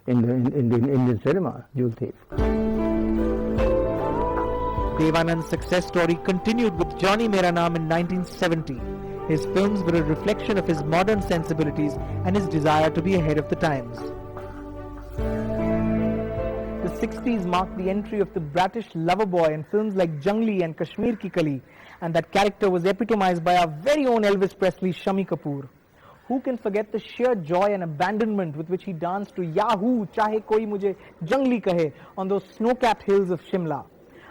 in the Indian cinema, Jewel Thief. Devanand's success story continued with Johnny Mera Naam in 1970. His films were a reflection of his modern sensibilities and his desire to be ahead of the times. The 60s marked the entry of the bratish lover boy in films like Jungli and Kashmir Ki Kali, and that character was epitomized by our very own Elvis Presley, Shami Kapoor. Who can forget the sheer joy and abandonment with which he danced to Yahoo! Chahe koi mujhe Jungli kahe on those snow-capped hills of Shimla.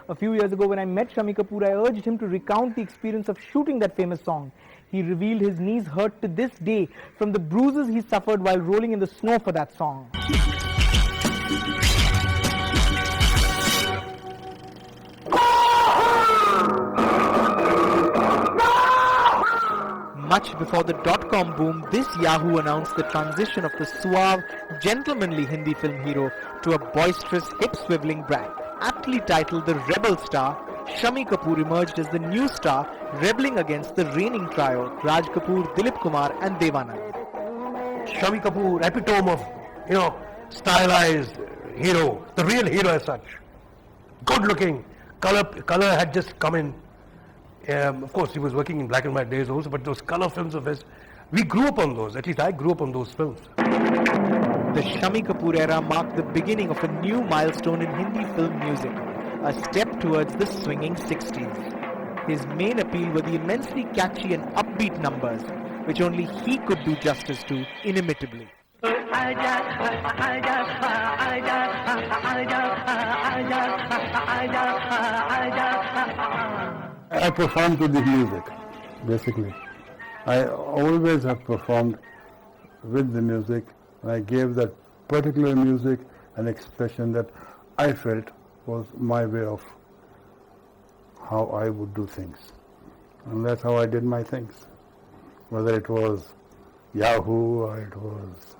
A few years ago when I met Shami Kapoor, I urged him to recount the experience of shooting that famous song. He revealed his knees hurt to this day from the bruises he suffered while rolling in the snow for that song. Much before the dot-com boom, this Yahoo announced the transition of the suave, gentlemanly Hindi film hero to a boisterous, hip-swiveling brat. Aptly titled the Rebel Star, Shami Kapoor emerged as the new star, rebelling against the reigning trio, Raj Kapoor, Dilip Kumar and Devanand. Shami Kapoor, epitome of, stylized hero, the real hero as such. Good looking, color had just come in. Of course, he was working in black and white days also, but those color films of his, we grew up on those, at least I grew up on those films. The Shami Kapoor era marked the beginning of a new milestone in Hindi film music, a step towards the swinging 60s. His main appeal were the immensely catchy and upbeat numbers, which only he could do justice to inimitably. I performed to the music, basically. I always have performed with the music. I gave that particular music an expression that I felt was my way of how I would do things. And that's how I did my things. Whether it was Yahoo or it was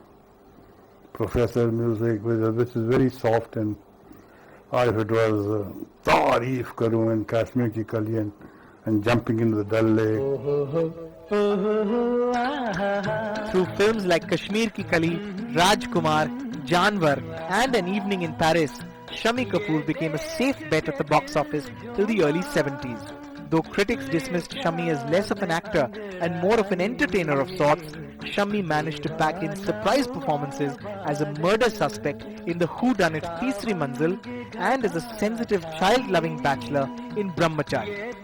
Professor music, which is very soft, and or if it was Taarif Karoon and Kashmir Ki Kali and jumping into the Dal Lake. Through films like Kashmir Ki Kali, Rajkumar, Janwar and An Evening in Paris, Shami Kapoor became a safe bet at the box office till the early 70s. Though critics dismissed Shami as less of an actor and more of an entertainer of sorts, Shami managed to pack in surprise performances as a murder suspect in the whodunit Teesri Manzil and as a sensitive, child-loving bachelor in Brahmachari.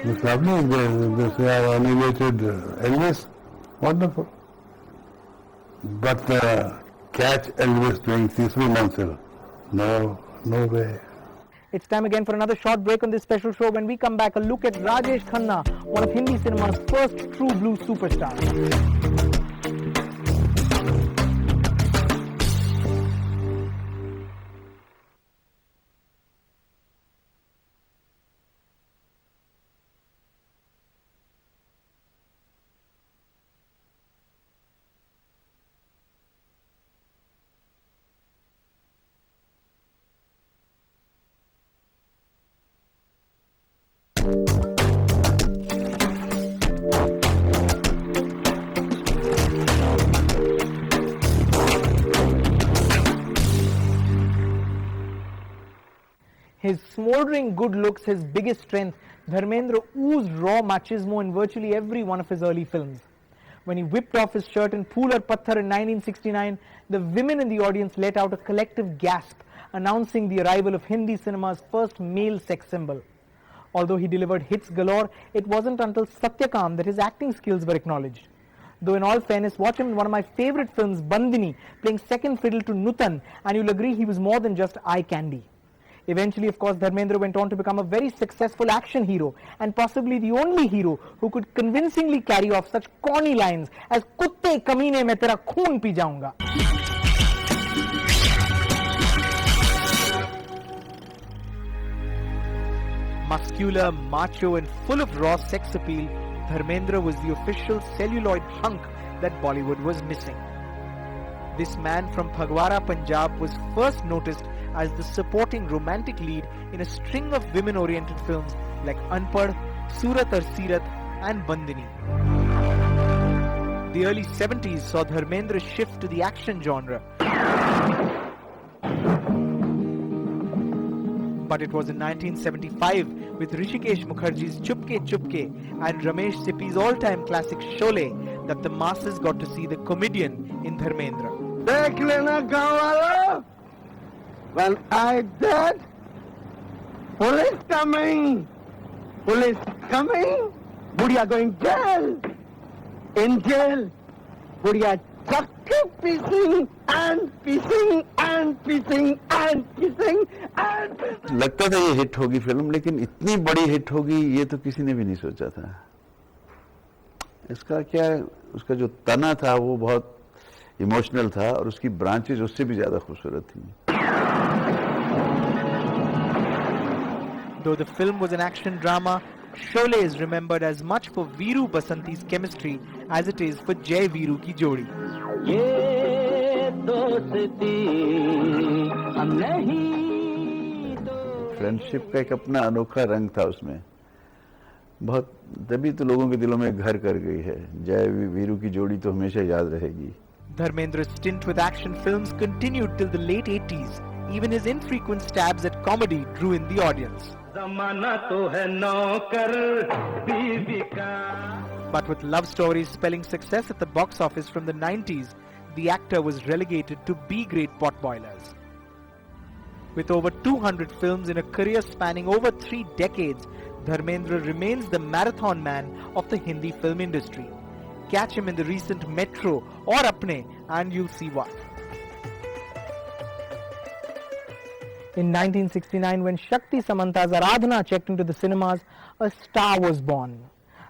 What's happening? They say I animated Elvis. Wonderful. But catch Elvis doing Teesri Manzil. No way. It's time again for another short break on this special show. When we come back, a look at Rajesh Khanna, one of Hindi cinema's first true blue superstars. His smoldering good looks, his biggest strength, Dharmendra oozed raw machismo in virtually every one of his early films. When he whipped off his shirt in Phool Aur Patthar in 1969, the women in the audience let out a collective gasp, announcing the arrival of Hindi cinema's first male sex symbol. Although he delivered hits galore, it wasn't until Satyakam that his acting skills were acknowledged. Though in all fairness, watch him in one of my favorite films, Bandini, playing second fiddle to Nutan, and you'll agree he was more than just eye candy. Eventually, of course, Dharmendra went on to become a very successful action hero, and possibly the only hero who could convincingly carry off such corny lines as "Kutte kamine mein tera khoon pee jaunga." Muscular, macho and full of raw sex appeal, Dharmendra was the official celluloid hunk that Bollywood was missing. This man from Phagwara, Punjab was first noticed as the supporting romantic lead in a string of women-oriented films like Anpad, Surat Aur Seerat and Bandini. The early 70s saw Dharmendra shift to the action genre But it was in 1975 with Hrishikesh Mukherjee's Chupke Chupke and Ramesh Sippy's all-time classic Sholay that the masses got to see the comedian in Dharmendra. देख लेना गाँव वालों, when I dead, police coming, Budiya going jail, in jail, Budiya chakki pissing and pissing and pissing and pissing and pissing. लगता था ये hit होगी film, लेकिन इतनी बड़ी हिट होगी ये तो किसी ने भी नहीं सोचा था. इसका क्या, उसका जो तना था वो बहुत इमोशनल था और उसकी ब्रांचेज उससे भी ज्यादा खूबसूरत थी. Though the film was an action drama, Sholay is remembered as much for Veeru Basanti's chemistry as it is for Jai Veeru ki jodi. Friendship का एक अपना अनोखा रंग था उसमें, बहुत, तभी तो लोगों के दिलों में घर कर गई है. जय वीरू की जोड़ी तो हमेशा याद रहेगी. Dharmendra's stint with action films continued till the late 80s. Even his infrequent stabs at comedy drew in the audience. But with love stories spelling success at the box office from the 90s, the actor was relegated to B-grade potboilers. With over 200 films in a career spanning over 3 decades, Dharmendra remains the marathon man of the Hindi film industry. Catch him in the recent Metro or Apne and you'll see why. In 1969, when Shakti Samantha's Aradhana checked into the cinemas, a star was born.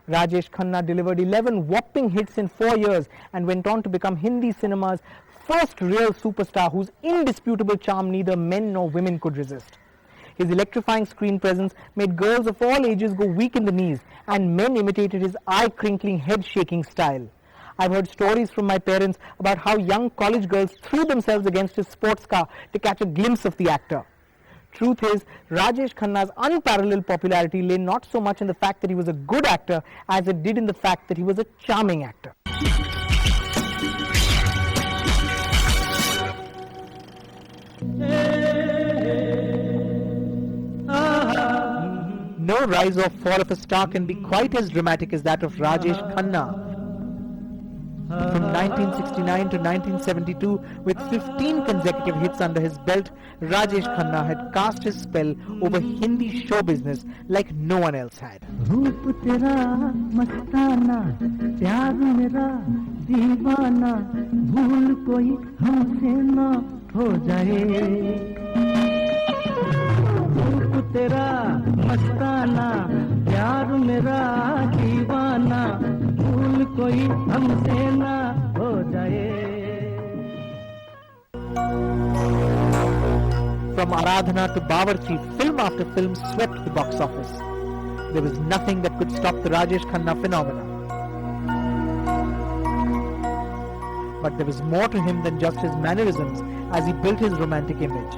Rajesh Khanna delivered 11 whopping hits in 4 years and went on to become Hindi cinema's first real superstar whose indisputable charm neither men nor women could resist. His electrifying screen presence made girls of all ages go weak in the knees, and men imitated his eye-crinkling, head-shaking style. I've heard stories from my parents about how young college girls threw themselves against his sports car to catch a glimpse of the actor. Truth is, Rajesh Khanna's unparalleled popularity lay not so much in the fact that he was a good actor as it did in the fact that he was a charming actor. No rise or fall of a star can be quite as dramatic as that of Rajesh Khanna. From 1969 to 1972, with 15 consecutive hits under his belt, Rajesh Khanna had cast his spell over Hindi show business like no one else had. रूप तेरा मस्ताना, प्यार मेरा दीवाना, भूल कोई हमसे ना हो जाए. रूप तेरा मस्ताना, प्यार मेरा दीवाना, भूल कोई हमसे ना हो जाए. From Aradhana to Bawarchi, film after film swept the box office. There was nothing that could stop the Rajesh Khanna phenomena. But there was more to him than just his mannerisms as he built his romantic image.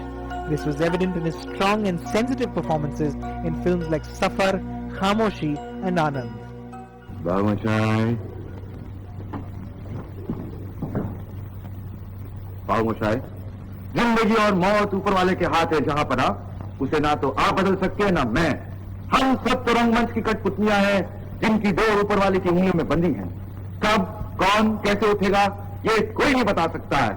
This was evident in his strong and sensitive performances in films like Safar, Khamoshi and Anand. Bagmashai. Bagmashai. जिंदगी और मौत ऊपर वाले के हाथ है. जहां पना उसे ना तो आप बदल सकते हैं ना मैं. हम सब तो रंगमंच की कठपुतलियां हैं जिनकी डोर ऊपर वाले की उंगलियों में बंधी है. कब, कौन, कैसे उठेगा ये कोई नहीं बता सकता है.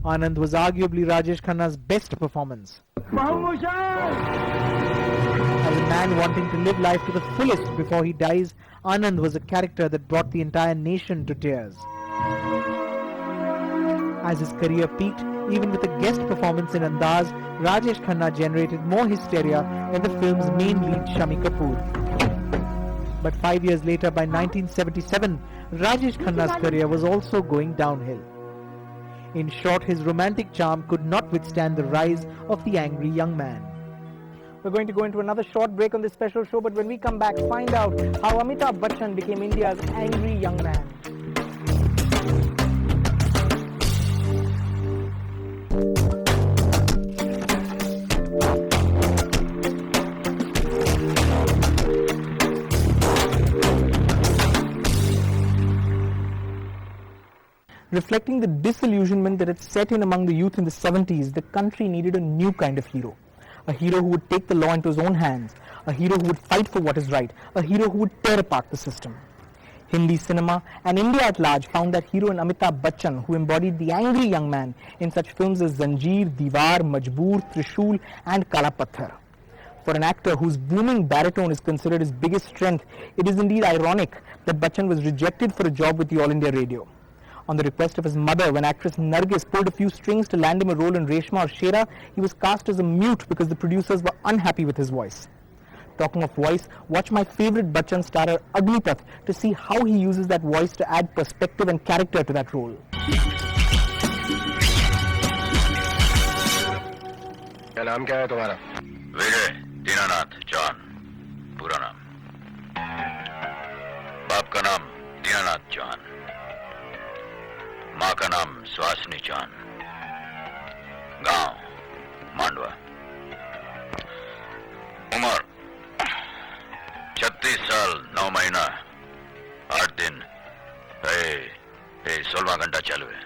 Anand was arguably Rajesh Khanna's best performance. As a man wanting to live life to the fullest before he dies, Anand was a character that brought the entire nation to tears. As his career peaked, even with a guest performance in Andaz, Rajesh Khanna generated more hysteria than the film's main lead Shami Kapoor. But 5 years later, by 1977, Rajesh Khanna's career was also going downhill. In short, his romantic charm could not withstand the rise of the angry young man. We're going to go into another short break on this special show, but when we come back, find out how Amitabh Bachchan became India's angry young man. Reflecting the disillusionment that had set in among the youth in the 70s, the country needed a new kind of hero. A hero who would take the law into his own hands, a hero who would fight for what is right, a hero who would tear apart the system. Hindi cinema and India at large found that hero in Amitabh Bachchan, who embodied the angry young man in such films as Zanjeer, Diwar, Majboor, Trishul and Kala Patthar. For an actor whose booming baritone is considered his biggest strength, it is indeed ironic that Bachchan was rejected for a job with the All India Radio. On the request of his mother, when actress Nargis pulled a few strings to land him a role in Reshma or Shera, he was cast as a mute because the producers were unhappy with his voice. Talking of voice, watch my favorite Bachchan starrer Agnipath to see how he uses that voice to add perspective and character to that role. क्या नाम क्या है तुम्हारा? विजय Dinanath John, पूरा नाम। बाप का नाम दीनानाथ जॉन, माँ का नाम सुहासिनी जॉन, गांव मांडवा, उम्र 36 साल 9 महीना 8 दिन, 16 घंटा चालू है।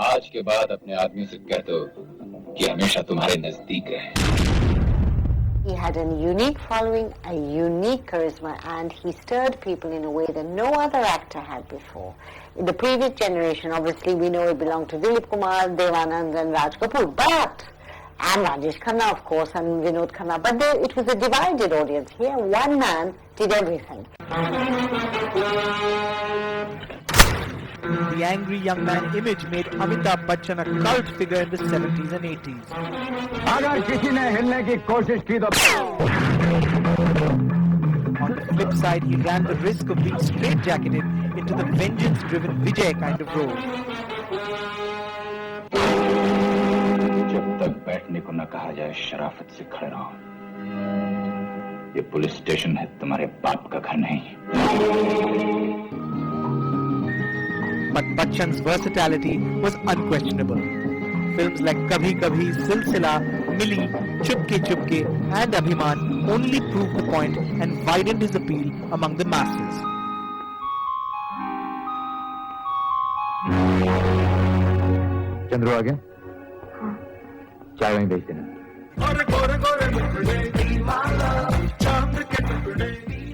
आज के बाद अपने आदमी से कह दो कि हमेशा तुम्हारे नजदीक रहे। He had a unique following, a unique charisma, and he stirred people in a way that no other actor had before. In the previous generation, obviously, we know it belonged to Dilip Kumar, Devanand and Raj Kapoor, and Rajesh Khanna, of course, and Vinod Khanna, but it was a divided audience. Here, one man did everything. The angry young man image made Amitabh Bachchan a cult figure in the 70s and 80s. अगर किसी ने हिलने की कोशिश की तो On the flip side, he ran the risk of being straitjacketed into the vengeance-driven Vijay kind of role. जब तक बैठने को न कहा जाए शराफत से खड़े रहो। ये पुलिस स्टेशन है, तुम्हारे बाप का घर नहीं। But Bachchan's versatility was unquestionable. Films like Kabhi Kabhi, Silsila, Mili, Chupke Chupke and Abhiman only proved the point and widened his appeal among the masses. Chandru आ गया? चाय वहीं भेज देना।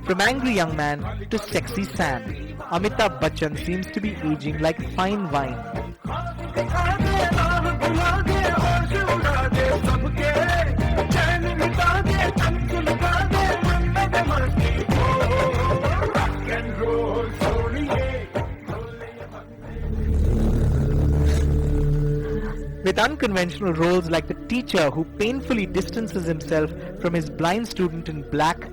From angry young man to sexy Sam, Amitabh Bachchan seems to be aging like fine wine. With unconventional roles like the teacher who painfully distances himself from his blind student in Black,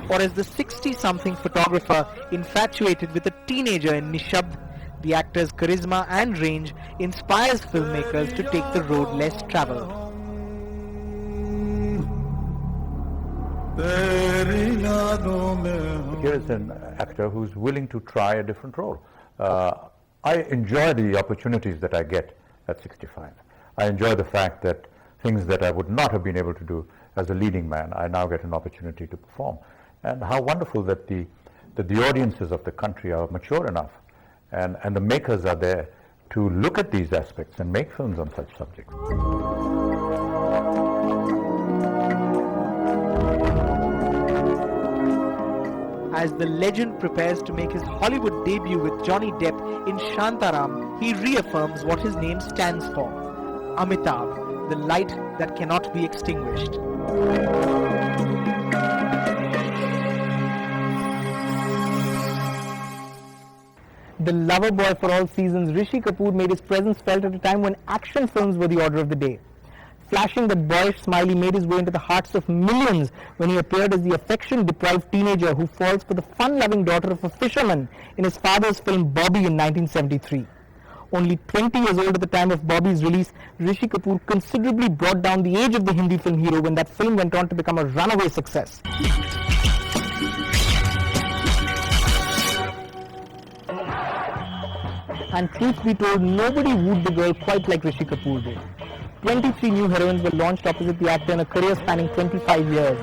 or as the 60-something photographer infatuated with a teenager in Nishabd, the actor's charisma and range inspires filmmakers to take the road less traveled. Here is an actor who's willing to try a different role. I enjoy the opportunities that I get at 65. I enjoy the fact that things that I would not have been able to do as a leading man, I now get an opportunity to perform. And how wonderful that the audiences of the country are mature enough and the makers are there to look at these aspects and make films on such subjects. As the legend prepares to make his Hollywood debut with Johnny Depp in Shantaram, he reaffirms what his name stands for: Amitabh, the light that cannot be extinguished. The lover boy for all seasons, Rishi Kapoor made his presence felt at a time when action films were the order of the day. Flashing that boyish smile, he made his way into the hearts of millions when he appeared as the affection-deprived teenager who falls for the fun-loving daughter of a fisherman in his father's film Bobby in 1973. Only 20 years old at the time of Bobby's release, Rishi Kapoor considerably brought down the age of the Hindi film hero when that film went on to become a runaway success. And truth be told, nobody wooed the girl quite like Rishi Kapoor did. 23 new heroines were launched opposite the actor in a career spanning 25 years.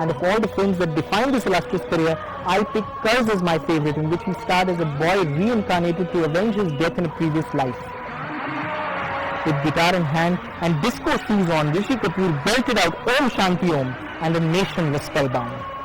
And of all the films that define this illustrious career, I pick Curse as my favourite, in which he starred as a boy reincarnated to avenge his death in a previous life. With guitar in hand and disco shoes on, Rishi Kapoor belted out Om Shanti Om, and the nation was spellbound.